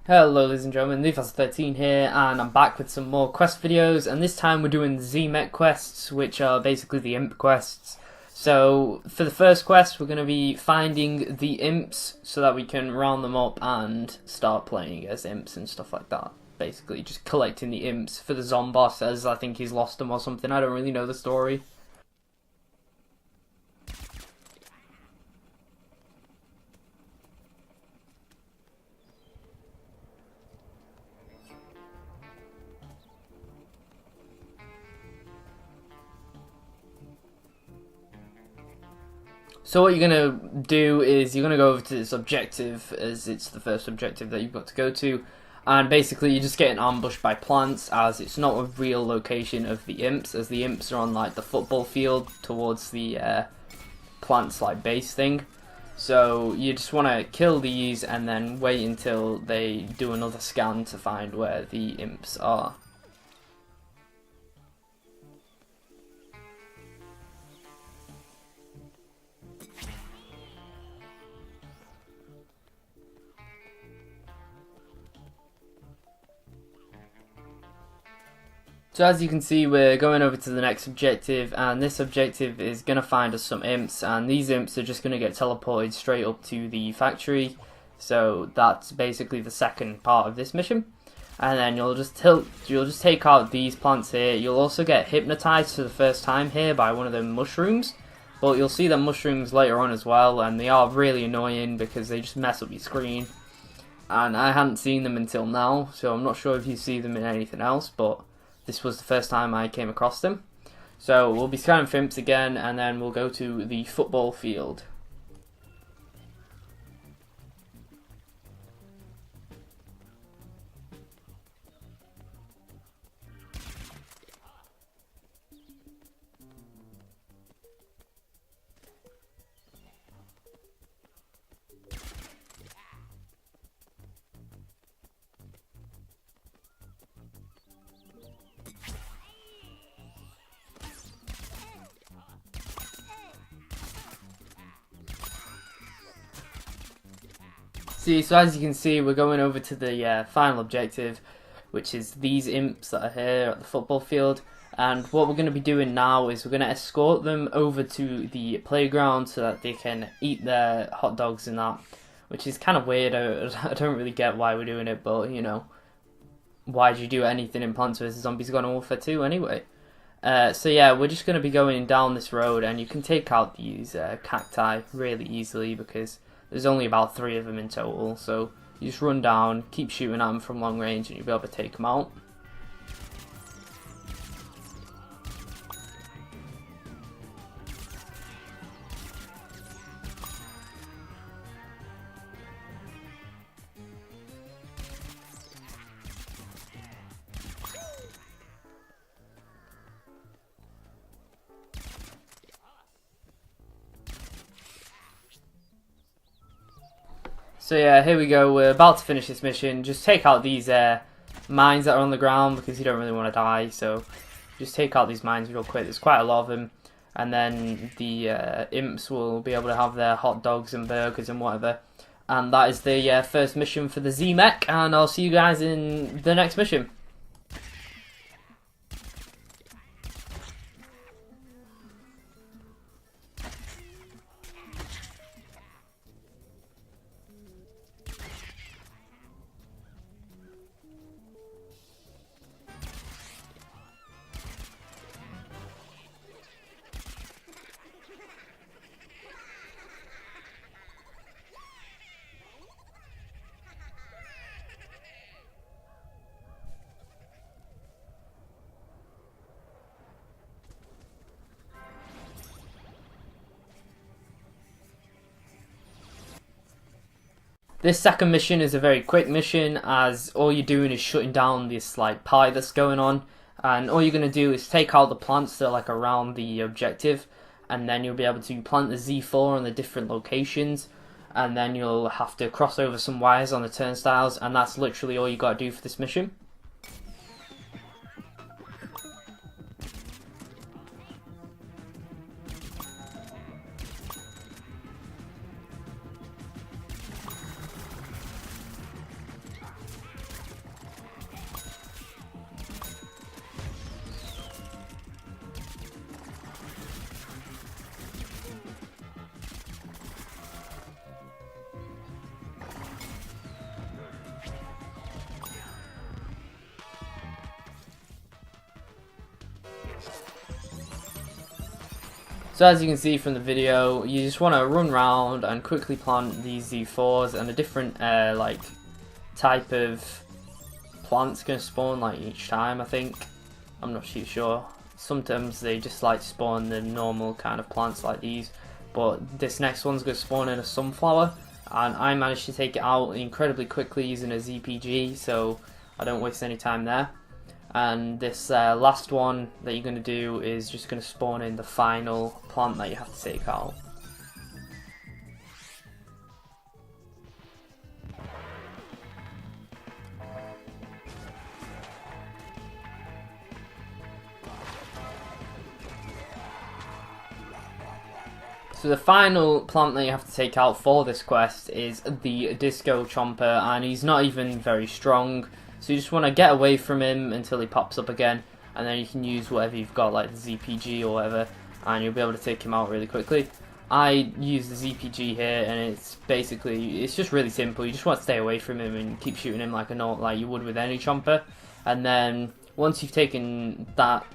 Hello ladies and gentlemen, Leaf13 here, and I'm back with some more quest videos, and this time we're doing Z-Mech Quests, which are basically the Imp quests. So, for the first quest, we're going to be finding the Imps, so that we can round them up and start playing as Imps and stuff like that. Basically, just collecting the Imps for the Zomboss, as I think he's lost them or something. I don't really know the story. So what you're going to do is you're going to go over to this objective, as it's the first objective that you've got to go to, and basically you're just getting ambushed by plants, as it's not a real location of the imps, as the imps are on like the football field towards the plants like base thing. So you just want to kill these and then wait until they do another scan to find where the imps are. So as you can see, we're going over to the next objective, and this objective is going to find us some imps, and these imps are just going to get teleported straight up to the factory. So that's basically the second part of this mission. And then you'll just take out these plants here. You'll also get hypnotized for the first time here by one of the mushrooms, but you'll see the mushrooms later on as well, and they are really annoying because they just mess up your screen. And I hadn't seen them until now, so I'm not sure if you see them in anything else, but this was the first time I came across them. So we'll be scanning for imps again, and then we'll go to the football field. So as you can see, we're going over to the final objective, which is these imps that are here at the football field. And what we're going to be doing now is we're going to escort them over to the playground so that they can eat their hot dogs and that, which is kind of weird. I don't really get why we're doing it, but you know, why'd you do anything in Plants vs Zombies Garden Warfare 2 anyway? So yeah, we're just going to be going down this road, and you can take out these cacti really easily because there's only about 3 of them in total, so you just run down, keep shooting at them from long range, and you'll be able to take them out. So yeah, here we go, we're about to finish this mission. Just take out these mines that are on the ground because you don't really want to die, so just take out these mines real quick. There's quite a lot of them, and then the imps will be able to have their hot dogs and burgers and whatever. And that is the first mission for the Z-Mech, and I'll see you guys in the next mission. This second mission is a very quick mission, as all you're doing is shutting down this like pie that's going on, and all you're going to do is take out the plants that are like around the objective, and then you'll be able to plant the Z4 on the different locations, and then you'll have to cross over some wires on the turnstiles, and that's literally all you got to do for this mission. So as you can see from the video, you just want to run around and quickly plant these Z4s, and a different like type of plant's going to spawn like each time, I think. I'm not too sure. Sometimes they just like spawn the normal kind of plants like these, but this next one's going to spawn in a sunflower, and I managed to take it out incredibly quickly using a ZPG, so I don't waste any time there. And this last one that you're going to do is just going to spawn in the final plant that you have to take out. So the final plant that you have to take out for this quest is the Disco Chomper, and he's not even very strong. So you just want to get away from him until he pops up again, and then you can use whatever you've got, like the ZPG or whatever, and you'll be able to take him out really quickly. I use the ZPG here, and it's just really simple. You just want to stay away from him and keep shooting him like you would with any chomper. And then once you've taken that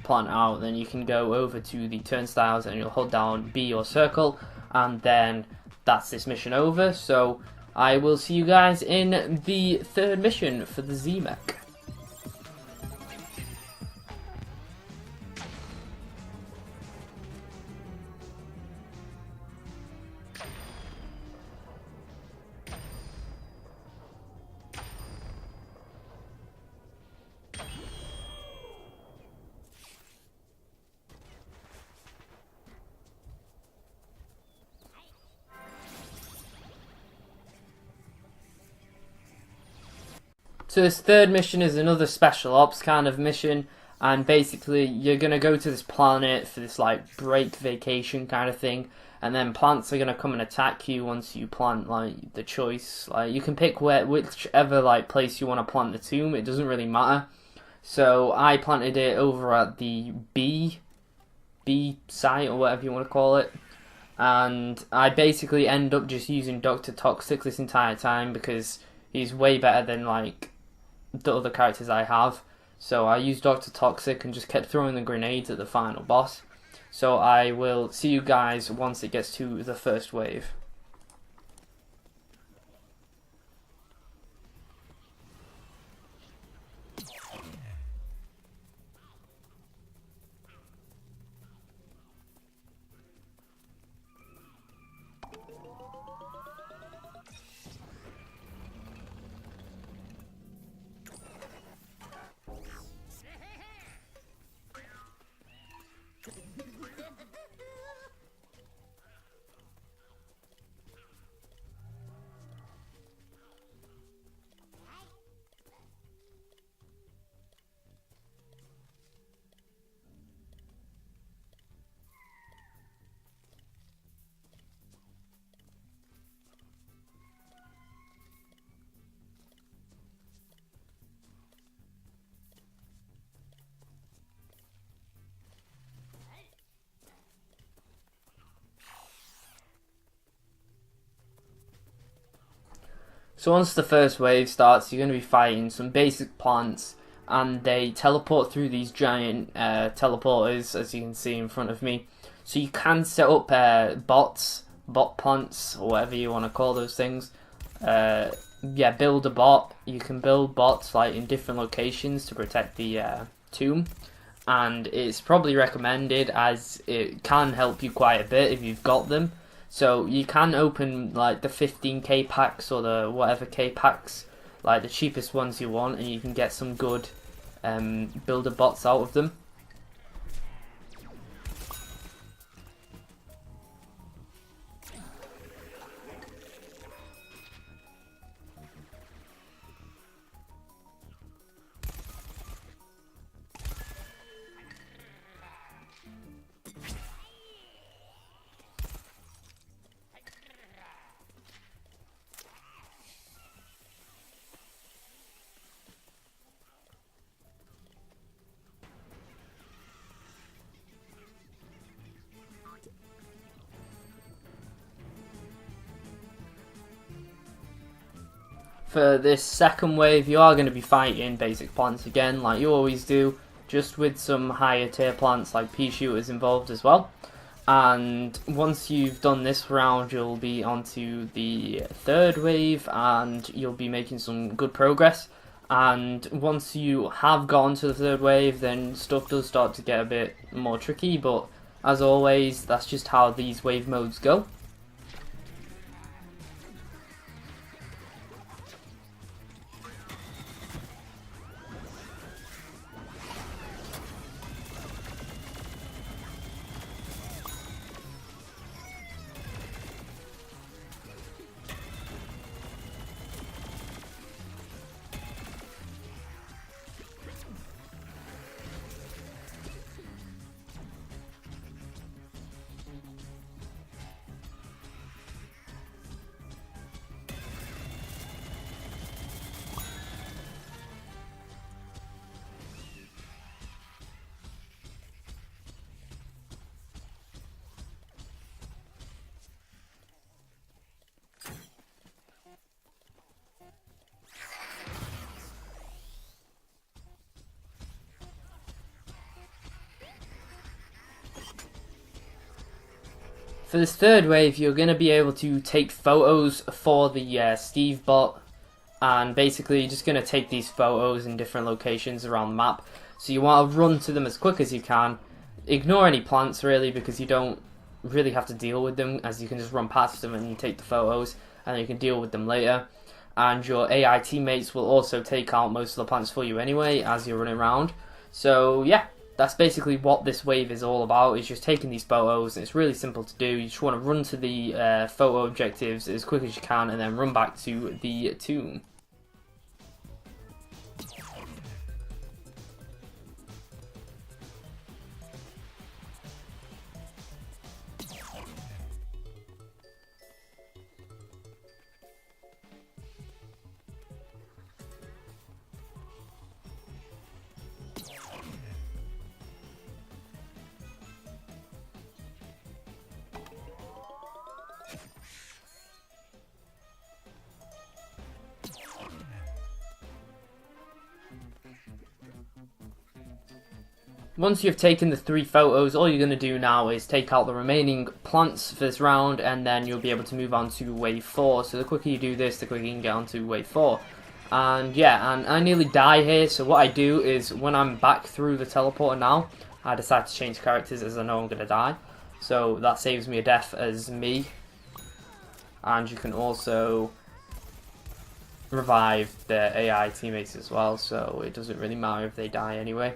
plant out, then you can go over to the turnstiles and you'll hold down B or circle, and then that's this mission over. So I will see you guys in the third mission for the Z-Mech. So this third mission is another special ops kind of mission, and basically you're going to go to this planet for this like break vacation kind of thing, and then plants are going to come and attack you once you plant like the choice. Like you can pick whichever like place you want to plant the tomb, it doesn't really matter. So I planted it over at the B site or whatever you want to call it, and I basically end up just using Dr. Toxic this entire time because he's way better than like the other characters I have. So I used Dr. Toxic and just kept throwing the grenades at the final boss. So I will see you guys once it gets to the first wave. So once the first wave starts, you're going to be fighting some basic plants, and they teleport through these giant teleporters, as you can see in front of me. So you can set up bot plants, or whatever you want to call those things. Yeah, build a bot. You can build bots like in different locations to protect the tomb, and it's probably recommended as it can help you quite a bit if you've got them. So you can open like the 15k packs or the whatever k packs, like the cheapest ones you want, and you can get some good builder bots out of them. For this second wave, you are going to be fighting basic plants again, like you always do, just with some higher tier plants like pea shooters involved as well. And once you've done this round, you'll be onto the third wave, and you'll be making some good progress. And once you have gone to the third wave, then stuff does start to get a bit more tricky, but as always, that's just how these wave modes go. For this third wave, you're going to be able to take photos for the Steve bot, and basically you're just going to take these photos in different locations around the map. So you want to run to them as quick as you can. Ignore any plants really, because you don't really have to deal with them, as you can just run past them and take the photos, and then you can deal with them later. And your AI teammates will also take out most of the plants for you anyway as you're running around. So yeah, that's basically what this wave is all about, is just taking these photos, and it's really simple to do. You just want to run to the photo objectives as quick as you can, and then run back to the tomb. Once you've taken the 3 photos, all you're going to do now is take out the remaining plants for this round, and then you'll be able to move on to wave 4. So the quicker you do this, the quicker you can get on to wave 4. And yeah, and I nearly die here, so what I do is when I'm back through the teleporter now, I decide to change characters as I know I'm going to die. So that saves me a death as me. And you can also revive the AI teammates as well, so it doesn't really matter if they die anyway.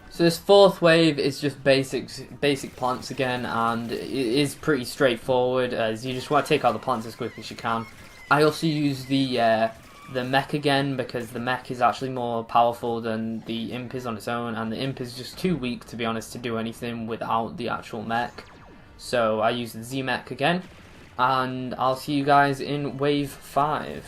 So this fourth wave is just basic plants again, and it is pretty straightforward, as you just want to take out the plants as quick as you can. I also use the mech again, because the mech is actually more powerful than the imp is on its own, and the imp is just too weak, to be honest, to do anything without the actual mech. So I use the Z-Mech again, and I'll see you guys in wave 5.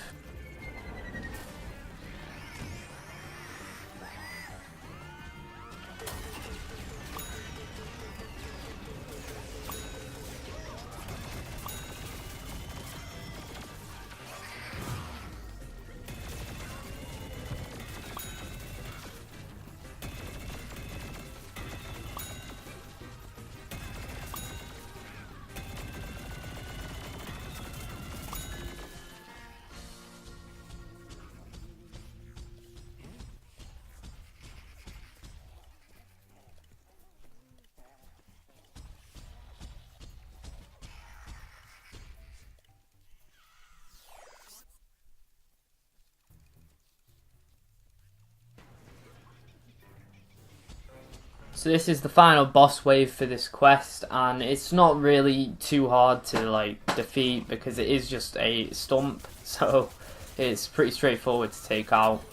So this is the final boss wave for this quest, and it's not really too hard to like defeat because it is just a stump, so it's pretty straightforward to take out.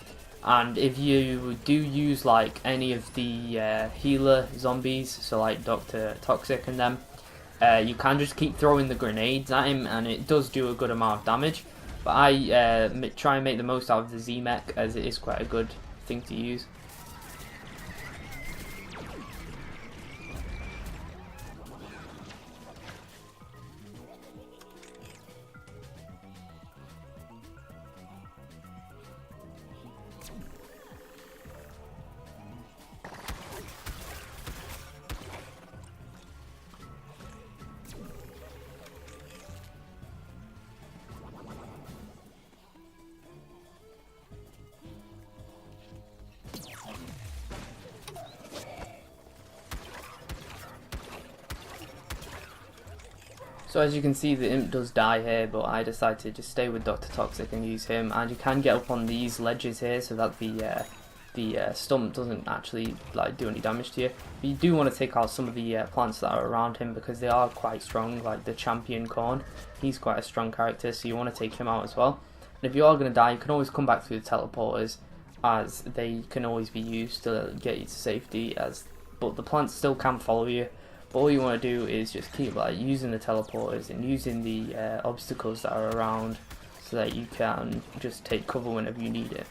And if you do use like any of the healer zombies, so like Dr. Toxic and them, you can just keep throwing the grenades at him and it does do a good amount of damage. But I try and make the most out of the Z-Mech, as it is quite a good thing to use. So as you can see, the imp does die here, but I decided to just stay with Dr. Toxic and use him. And you can get up on these ledges here so that the stump doesn't actually like do any damage to you. But you do want to take out some of the plants that are around him because they are quite strong, like the champion corn. He's quite a strong character, so you want to take him out as well. And if you are going to die, you can always come back through the teleporters, as they can always be used to get you to safety, but the plants still can follow you. But all you want to do is just keep like using the teleporters and using the obstacles that are around so that you can just take cover whenever you need it.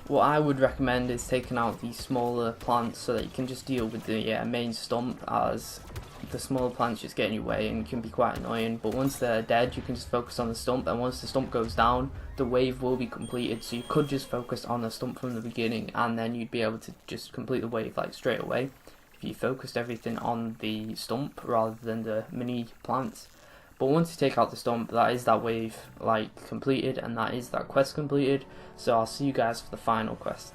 What I would recommend is taking out the smaller plants so that you can just deal with the main stump, as the smaller plants just get in your way and can be quite annoying. But once they're dead, you can just focus on the stump, and once the stump goes down, the wave will be completed. So you could just focus on the stump from the beginning, and then you'd be able to just complete the wave like straight away if you focused everything on the stump rather than the mini plants. But once you take out the stump, that is that wave like completed, and that is that quest completed. So I'll see you guys for the final quest.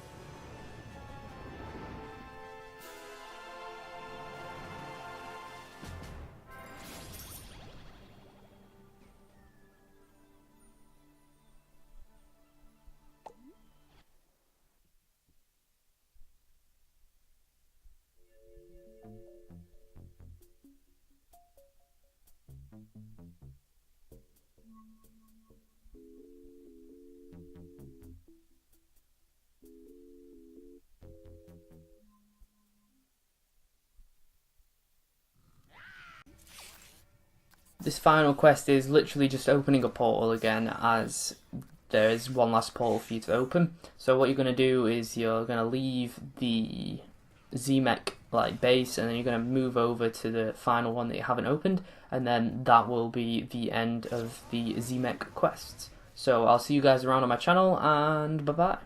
This final quest is literally just opening a portal again, as there is one last portal for you to open. So what you're going to do is you're going to leave the Z-Mech like base, and then you're going to move over to the final one that you haven't opened, and then that will be the end of the Z-Mech quests. So I'll see you guys around on my channel, and bye bye.